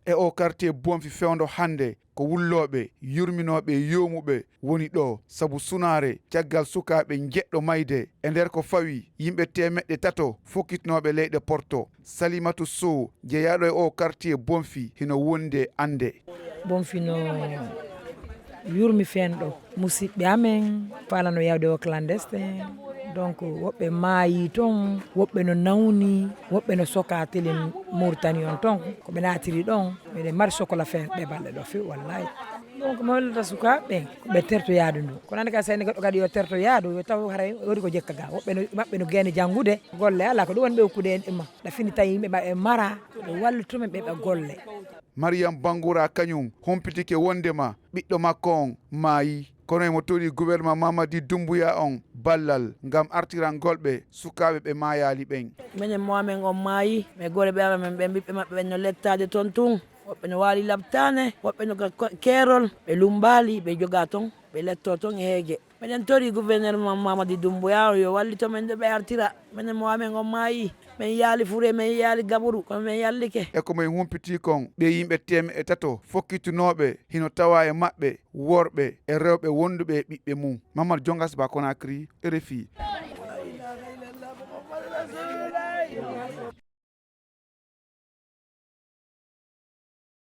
e o quartier Bonfi fewndo hande ko wulloɓe yurminoɓe yomuɓe woni ɗo sabu sunare caggal sukaɓe jeɗɗo mayde e nder ko fawi yimɓe temeɗɗe tato fokkitinoɓe leyɗe Porto. Salimatu Sow jeeyaɗo e o quartier Bonfi hino wonde ande. Bonfi no yurmi fenɗo musidɓe amen falano yawde o clandestin, donc woɓɓe maayi ton, woɓɓe no nawni, woɓɓe no soka télé Mauritanie on ton koɓe natiri ɗon ɓeɗe mari sokola fen ɓe balɗe ɗo fewi wallahi. Donc mo hollata sukaɓe koɓe tertoyade ndu kono andi ka sayni goɗɗo kadi yo tertoyadu yo taw haray wori ko jekka ga woɓɓe maɓɓe no gayni janggude golle ala ko ɗum woni ɓe hokkude en ɗima ɗa fini tawi yimɓe maɓe mara ɓe wallitumen ɓe golle. Mariam Bangoura kañum hompitike wondema ɓiɗɗo makko on maayi kono emo toɗi gouvernement Mamadi Doumbouya on ballal ngam artirangolɓe sukaɓe ɓe maayali ɓen. Minen moamen on maayi mais gore ɓe amen ɓe ɓiɓɓe maɓɓe ɓen no lettade toon tun woɓɓe no waali labtane woɓɓe no keerol ɓe lumbali ɓe joga toon ɓe letto toon e heegue. Minen tori gouvernement Mamadi Doumbouya yo wallito men ɓe artira minen moamen on maayi men yaali Fure men yaali Gabourou kono men yallike. E komin humpiti kon ɓe yimɓe temeɗɗe tato fokkitunoɓe hino tawa e maɓɓe worɓe e rewɓe wonduɓe e ɓiɓɓe mum. Mamadou Diongas Ba Conakry, RFI.